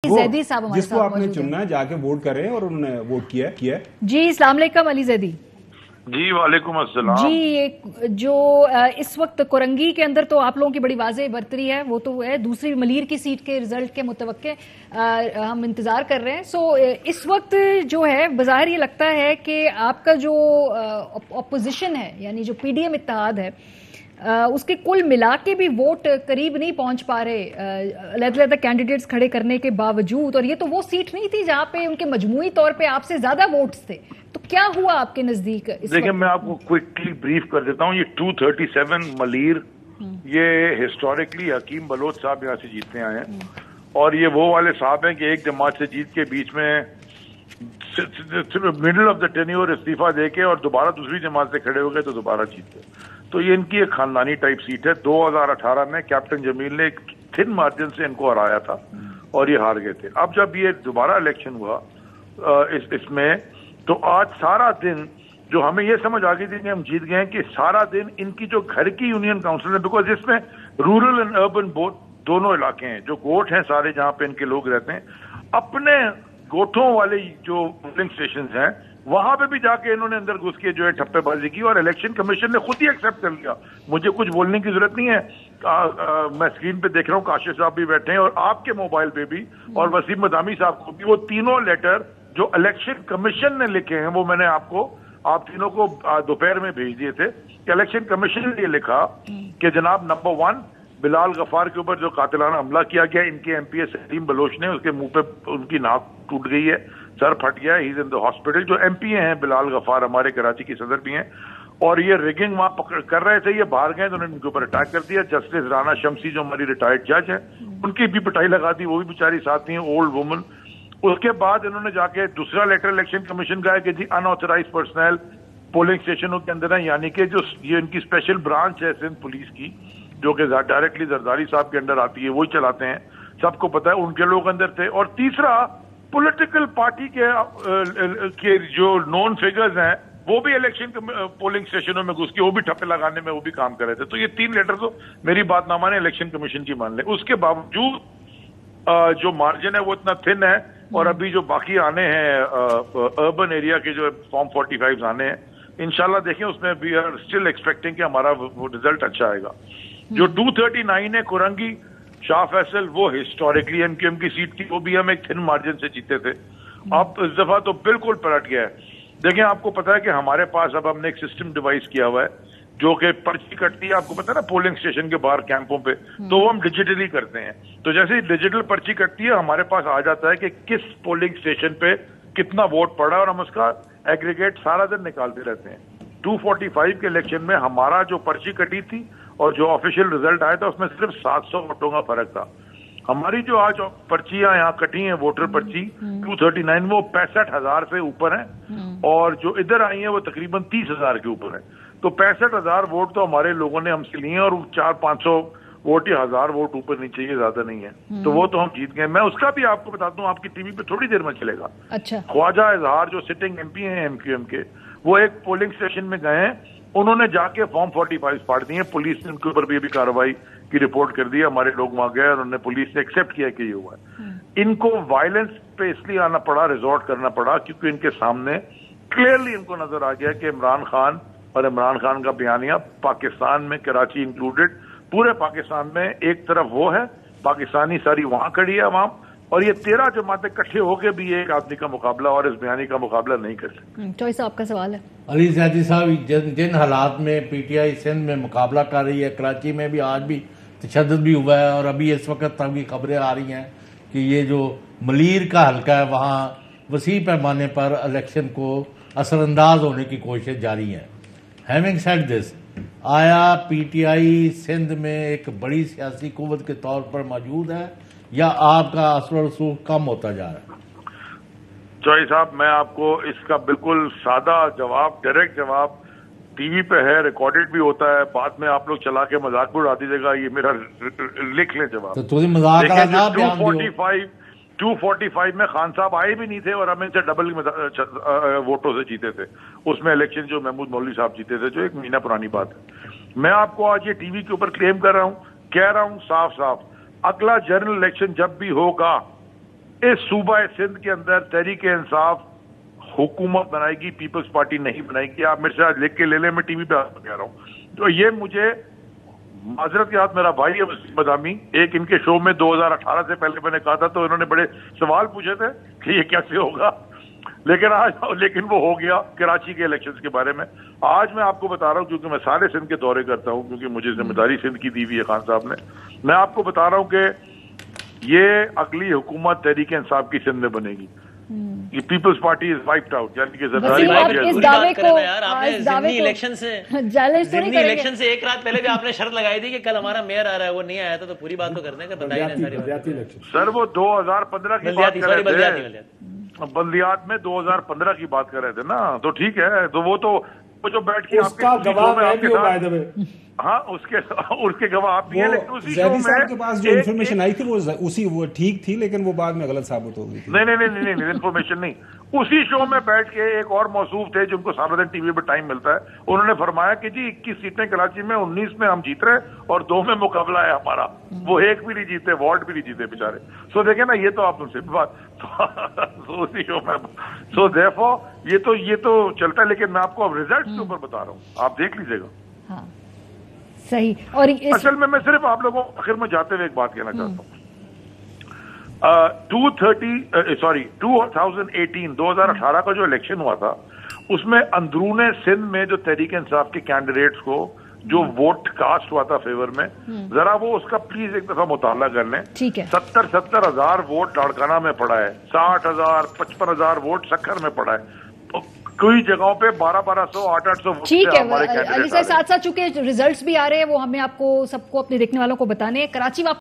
जैदी साहब हमारे जिसको साथ आपने मौजूद चुनना है जाके वोट करें और उन्होंने वोट किया है। जी अस्सलाम वालेकुम अली जैदी जी वालेकुम अस्सलाम। जी। एक जो इस वक्त कोरंगी के अंदर तो आप लोगों की बड़ी वाज़ेह बरतरी है, वो तो है। दूसरी मलीर की सीट के रिजल्ट के मुतवक्के हम इंतजार कर रहे हैं। इस वक्त जो है बज़ाहिर ये लगता है कि आपका जो अपोजिशन है, यानी जो पीडीएम इत्तेहाद है, उसके कुल मिला के भी वोट करीब नहीं पहुंच पा रहे अलग-अलग कैंडिडेट्स खड़े करने के बावजूद। और ये तो वो सीट नहीं थी जहां पे उनके मजमूई तौर पे आपसे ज्यादा वोट्स थे। तो क्या हुआ आपके नजदीक? देखिए, मैं आपको क्विकली ब्रीफ कर देता हूँ। ये 237 मलीर, ये हिस्टोरिकली हकीम बलोच साहब यहाँ से जीतने आए हैं। और ये वो वाले साहब हैं कि एक जमात से जीत के बीच में मिडिल ऑफ द टेन्योर इस्तीफा देके और दोबारा दूसरी जमात से खड़े हो गए तो दोबारा जीत गए। तो ये इनकी एक खानदानी टाइप सीट है। 2018 में कैप्टन जमील ने एक थिन मार्जिन से इनको हराया था और ये हार गए थे। अब जब ये दोबारा इलेक्शन हुआ इसमें, तो आज सारा दिन जो हमें ये समझ आ गई थी कि हम जीत गए हैं, कि सारा दिन इनकी जो घर की यूनियन काउंसिल है, बिकॉज इसमें रूरल एंड अर्बन दोनों इलाके हैं, जो गोठ हैं सारे जहां पे इनके लोग रहते हैं, अपने गोठों वाले जो पोलिंग स्टेशन हैं वहां पे भी जाके इन्होंने अंदर घुस के जो है ठप्पेबाजी की। और इलेक्शन कमीशन ने खुद ही एक्सेप्ट कर लिया, मुझे कुछ बोलने की जरूरत नहीं है। मैं स्क्रीन पे देख रहा हूँ, काशिफ साहब भी बैठे हैं और आपके मोबाइल पे भी, और वसीम मदामी साहब को भी, वो तीनों लेटर जो इलेक्शन कमीशन ने लिखे हैं वो मैंने आप तीनों को दोपहर में भेज दिए थे। कि इलेक्शन कमीशन ने ये लिखा कि जनाब, नंबर 1, बिलाल गफार के ऊपर जो कातिलाना हमला किया गया, इनके एमपी सलीम बलोच ने, उसके मुंह पे उनकी नाक टूट गई है, सर फट गया है, he is in the hospital. जो एमपी हैं बिलाल गफार, हमारे कराची के सदर भी हैं, और ये रिगिंग वहां कर रहे थे, ये बाहर गए तो उन्होंने उनके ऊपर अटैक कर दिया। जस्टिस राना शमसी जो हमारी रिटायर्ड जज है, उनकी भी पिटाई लगा दी, वो भी बेचारी साथ थी, ओल्ड वुमन। उसके बाद इन्होंने जाके दूसरा लेटर इलेक्शन कमीशन का है कि जी अनऑथराइज पर्सनल पोलिंग स्टेशनों के अंदर है, यानी कि जो ये इनकी स्पेशल ब्रांच है सिंध पुलिस की, जो कि डायरेक्टली जरदारी साहब के अंडर आती है, वही चलाते हैं, सबको पता है, उनके लोग अंदर थे। और तीसरा, पॉलिटिकल पार्टी के जो नॉन फिगर्स हैं वो भी इलेक्शन पोलिंग स्टेशनों में घुस के वो भी ठप्पे लगाने में वो भी काम कर रहे थे। तो ये 3 लेटर तो मेरी बात ना माने, इलेक्शन कमीशन की मान ले। उसके बावजूद जो मार्जिन है वो इतना थिन है। और अभी जो बाकी आने हैं अर्बन एरिया के जो फॉर्म 45 आने हैं, इंशाल्लाह देखें, उसमें वी आर स्टिल एक्सपेक्टिंग कि हमारा वो रिजल्ट अच्छा आएगा। जो 239 है कोरंगी शाह फैसल, वो हिस्टोरिकली एमक्यूएम की सीट थी, वो भी हम एक थिन मार्जिन से जीते थे। अब इस दफा तो बिल्कुल पलट गया है। देखिए, आपको पता है कि हमारे पास अब हमने एक सिस्टम डिवाइस किया हुआ है जो कि पर्ची कटती है, आपको पता है ना, पोलिंग स्टेशन के बाहर कैंपों पे, तो वो हम डिजिटली करते हैं। तो जैसे ही डिजिटल पर्ची कटती है, हमारे पास आ जाता है कि किस पोलिंग स्टेशन पे कितना वोट पड़ा, और हम उसका एग्रीगेट सारा दिन निकालते रहते हैं। 245 के इलेक्शन में हमारा जो पर्ची कटी थी और जो ऑफिशियल रिजल्ट आया था, उसमें सिर्फ 700 वोटों का फर्क था। हमारी जो आज पर्चियां यहाँ कटी हैं, वोटर पर्ची 239, वो 65,000 से ऊपर है, और जो इधर आई है वो तकरीबन 30,000 के ऊपर है। तो 65,000 वोट तो हमारे लोगों ने हमसे लिए हैं, और 400-500 वोट या 1000 वोट ऊपर नीचे, ये ज्यादा नहीं है। तो वो तो हम जीत गए। मैं उसका भी आपको बताता हूँ, आपकी टीवी पे थोड़ी देर में चलेगा। अच्छा। ख्वाजा इजहार जो सिटिंग एमपी हैं एमक्यूएम के, वो एक पोलिंग स्टेशन में गए हैं, उन्होंने जाके फॉर्म 45 फाड़ दिए। पुलिस ने उनके ऊपर भी अभी कार्रवाई की रिपोर्ट कर दी। हमारे लोग वहां गए और उन्होंने, पुलिस ने एक्सेप्ट किया कि ये हुआ है। इनको वायलेंस पे इसलिए आना पड़ा, रिजॉर्ट करना पड़ा, क्योंकि इनके सामने क्लियरली इनको नजर आ गया कि इमरान खान और इमरान खान का बयानिया पाकिस्तान में, कराची इंक्लूडेड, पूरे पाकिस्तान में एक तरफ वो है, पाकिस्तानी सारी वहां खड़ी है अवाम, और ये 13 जमातें इकट्ठे होकर भी एक आदमी का मुकाबला और इस बयानी का मुकाबला नहीं कर सकते। चॉइस साहब का सवाल है। अली जैदी साहब, जिन हालात में पीटीआई सिंध में मुकाबला कर रही है, कराची में भी आज भी तशद्दुद भी हुआ है, और अभी इस वक्त तक भी खबरें आ रही हैं कि ये जो मलीर का हल्का है वहाँ वसी पैमाने पर इलेक्शन को असरअंदाज होने की कोशिश जारी है। हैविंग सेड दिस, आया पीटीआई सिंध में एक बड़ी सियासी कुव्वत के तौर पर मौजूद है, या आपका असर रसूख कम होता जा रहा है? चौधरी साहब, मैं आपको इसका बिल्कुल सादा जवाब, डायरेक्ट जवाब, टीवी पे है, रिकॉर्डेड भी होता है, बाद में आप लोग चला के मजाक भी उड़ा दीजिएगा, ये मेरा लिख लें जवाब। तो थोड़ी मजाक 245 में खान साहब आए भी नहीं थे और हम इनसे डबल वोटों से जीते थे। उसमें इलेक्शन जो महमूद मौलवी साहब जीते थे, जो एक महीना पुरानी बात है। मैं आपको आज ये टीवी के ऊपर क्लेम कर रहा हूं, कह रहा हूं साफ साफ, अगला जनरल इलेक्शन जब भी होगा इस सूबा सिंध के अंदर तहरीक इंसाफ हुकूमत बनाएगी, पीपल्स पार्टी नहीं बनाएगी। आप मेरे से आज लिख के ले लें, मैं टीवी पे कह रहा हूं। तो ये मुझे माजरत के हाथ मेरा भाई है मदामी, एक इनके शो में 2018 से पहले मैंने कहा था, तो इन्होंने बड़े सवाल पूछे थे कि ये कैसे होगा, लेकिन वो हो गया कराची के इलेक्शंस के बारे में। आज मैं आपको बता रहा हूं, क्योंकि मैं सारे सिंध के दौरे करता हूं, क्योंकि मुझे जिम्मेदारी सिंध की दी हुई है खान साहब ने। मैं आपको बता रहा हूं कि ये अगली हुकूमत तहरीक इंसाफ की सिंध में बनेगी। ये Peoples Party is wiped out, यानी कि इस दावे को यार आपने ज़िमनी इलेक्शन से एक रात पहले भी आपने शर्त लगाई थी कि कल हमारा मेयर आ रहा है, वो नहीं आया था, तो पूरी बात तो करने का बताइए ना। सर वो 2015 की बात कर रहे थे, बल्दियात में 2015 की बात कर रहे थे ना, तो ठीक है। तो वो जो बैठ के आपके हाँ उसके गवाह आप भी हैं, लेकिन उसी शो में के पास जो इन्फॉर्मेशन आई थी वो ठीक थी, लेकिन वो बाद में गलत साबित हो गई थी। नहीं इन्फॉर्मेशन नहीं। उसी शो में बैठ के एक और मौसूफ थे जिनको सारा दिन टीवी पे टाइम मिलता है, उन्होंने फरमाया कि जी 21 सीटें कराची में, 19 में हम जीत रहे और 2 में मुकाबला है हमारा। वो एक भी नहीं जीते, वार्ड भी नहीं जीते बेचारे। सो देखे ना, ये तो आप उनसे बात उसी शो में। सो देयरफॉर ये तो चलता है, लेकिन मैं आपको अब रिजल्ट के ऊपर बता रहा हूँ, आप देख लीजिएगा। हाँ सही। और असल में मैं सिर्फ आप लोगों को आखिर में जाते हुए एक बात कहना चाहता हूँ। 2018 का जो इलेक्शन हुआ था, उसमें अंदरूने सिंध में जो तहरीक इंसाफ के कैंडिडेट्स को जो वोट कास्ट हुआ था फेवर में, जरा वो उसका प्लीज एक दफा मुताला कर लें। ठीक है। 70 हजार वोट लाड़काना में पड़ा है, 60,000 55,000 वोट सक्खर में पड़ा है, तो कई जगहों पे 1200 800 वोट। ठीक है अली साहब, साथ साथ चूंकि रिजल्ट्स भी आ रहे हैं, वो हमें आपको सबको अपने देखने वालों को बताने। कराची